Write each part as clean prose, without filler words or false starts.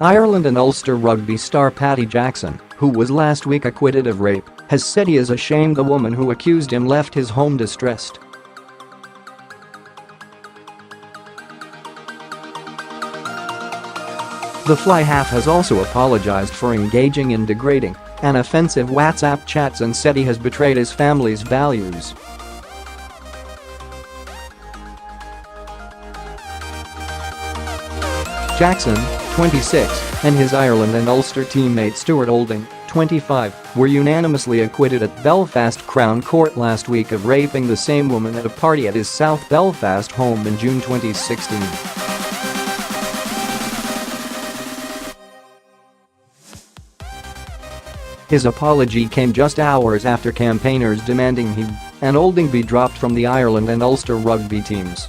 Ireland and Ulster Rugby star Paddy Jackson, who was last week acquitted of rape, has said he is ashamed the woman who accused him left his home distressed. The fly half has also apologized for engaging in degrading and offensive WhatsApp chats and said he has betrayed his family's values. Jackson, 26, and his Ireland and Ulster teammate Stuart Olding, 25, were unanimously acquitted at Belfast Crown Court last week of raping the same woman at a party at his South Belfast home in June 2016. His apology came just hours after campaigners demanding he and Olding be dropped from the Ireland and Ulster rugby teams.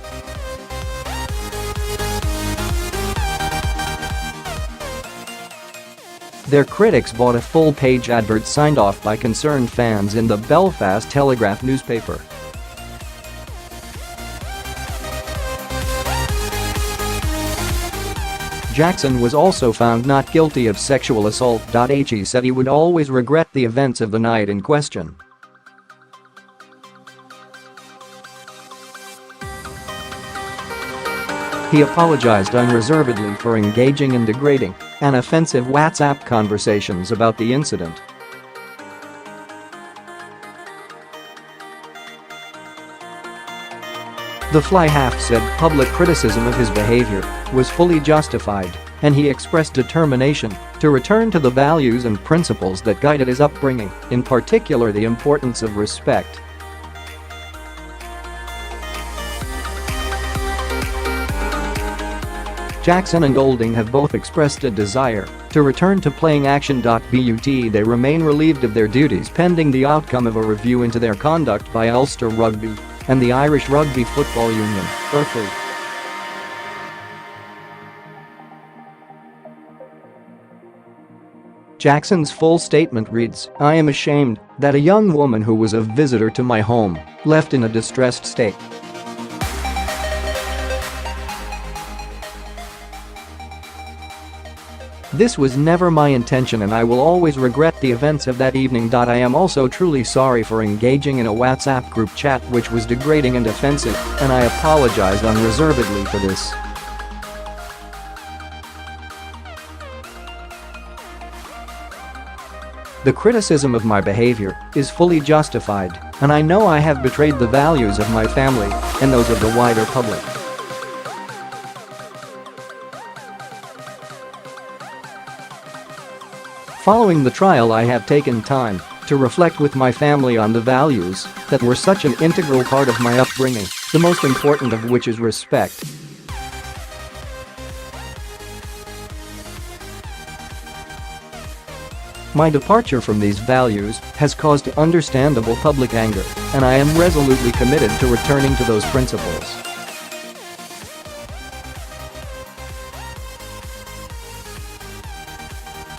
Their critics bought a full-page advert signed off by concerned fans in the Belfast Telegraph newspaper. Jackson was also found not guilty of sexual assault. He said he would always regret the events of the night in question. He apologized unreservedly for engaging in degrading and offensive WhatsApp conversations about the incident. The fly half said public criticism of his behavior was fully justified, and he expressed determination to return to the values and principles that guided his upbringing, in particular the importance of respect. Jackson and Olding have both expressed a desire to return to playing action. But they remain relieved of their duties pending the outcome of a review into their conduct by Ulster Rugby and the Irish Rugby Football Union, RFU. Jackson's full statement reads, "I am ashamed that a young woman who was a visitor to my home left in a distressed state. This was never my intention and I will always regret the events of that evening. I am also truly sorry for engaging in a WhatsApp group chat which was degrading and offensive, and I apologize unreservedly for this." The criticism of my behavior is fully justified, and I know I have betrayed the values of my family and those of the wider public. Following the trial, I have taken time to reflect with my family on the values that were such an integral part of my upbringing, the most important of which is respect. My departure from these values has caused understandable public anger, and I am resolutely committed to returning to those principles.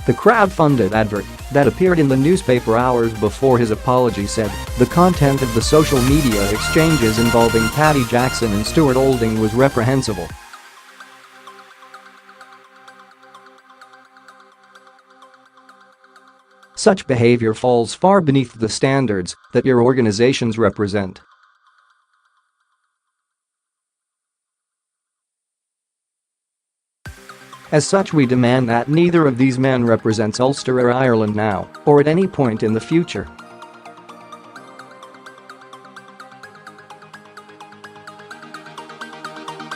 The crowd-funded advert that appeared in the newspaper hours before his apology said the content of the social media exchanges involving Paddy Jackson and Stuart Olding was reprehensible. Such behavior falls far beneath the standards that your organizations represent. As such, we demand that neither of these men represents Ulster or Ireland now, or at any point in the future.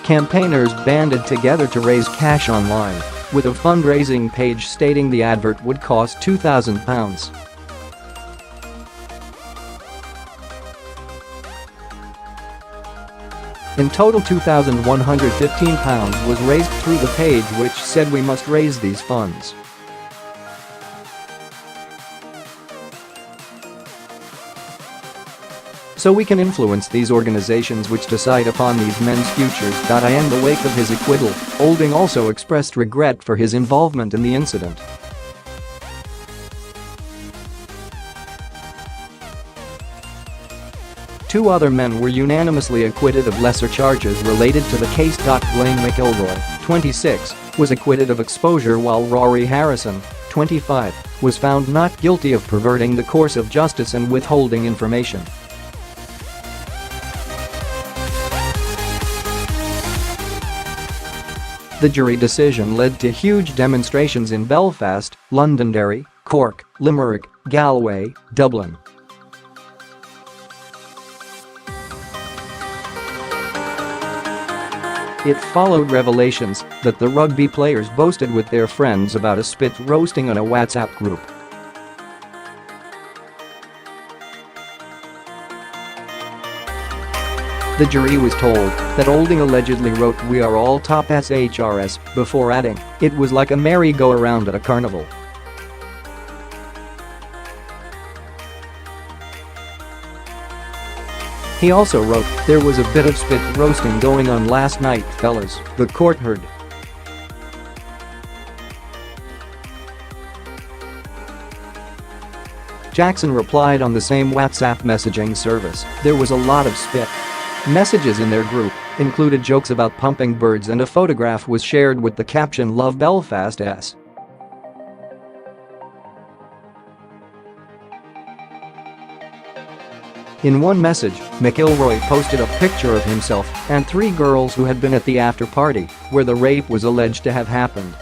Campaigners banded together to raise cash online, with a fundraising page stating the advert would cost £2,000. In total, £2,115 was raised through the page, which said we must raise these funds. So we can influence these organizations which decide upon these men's futures. In the wake of his acquittal, Olding also expressed regret for his involvement in the incident. Two other men were unanimously acquitted of lesser charges related to the case. Blaine McElroy, 26, was acquitted of exposure while Rory Harrison, 25, was found not guilty of perverting the course of justice and withholding information. The jury decision led to huge demonstrations in Belfast, Londonderry, Cork, Limerick, Galway, Dublin. It followed revelations that the rugby players boasted with their friends about a spit roasting on a WhatsApp group. The jury was told that Olding allegedly wrote "We are all top SHRS" before adding, "It was like a merry-go-round at a carnival." He also wrote, "There was a bit of spit roasting going on last night, fellas," the court heard. Jackson replied on the same WhatsApp messaging service, "There was a lot of spit." Messages in their group included jokes about pumping birds, and a photograph was shared with the caption "Love Belfast S." In one message, McIlroy posted a picture of himself and 3 girls who had been at the after-party where the rape was alleged to have happened.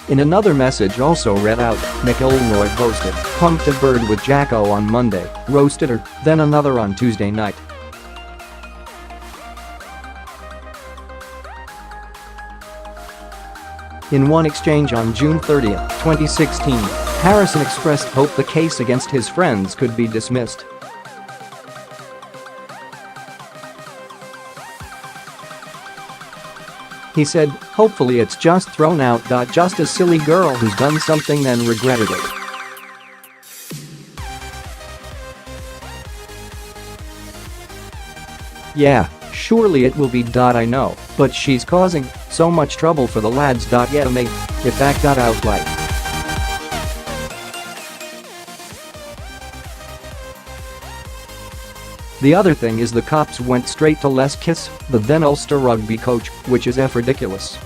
In another message also read out, McIlroy posted, "Pumped a bird with Jacko on Monday, roasted her, then another on Tuesday night." In one exchange on June 30, 2016, Harrison expressed hope the case against his friends could be dismissed. He said, "Hopefully it's just thrown out. Just a silly girl who's done something and regretted it." "Yeah, surely it will be. I know, but she's causing so much trouble for the lads. Yeah, mate, if that got out like." The other thing is the cops went straight to Les Kiss, the then Ulster rugby coach, which is ridiculous.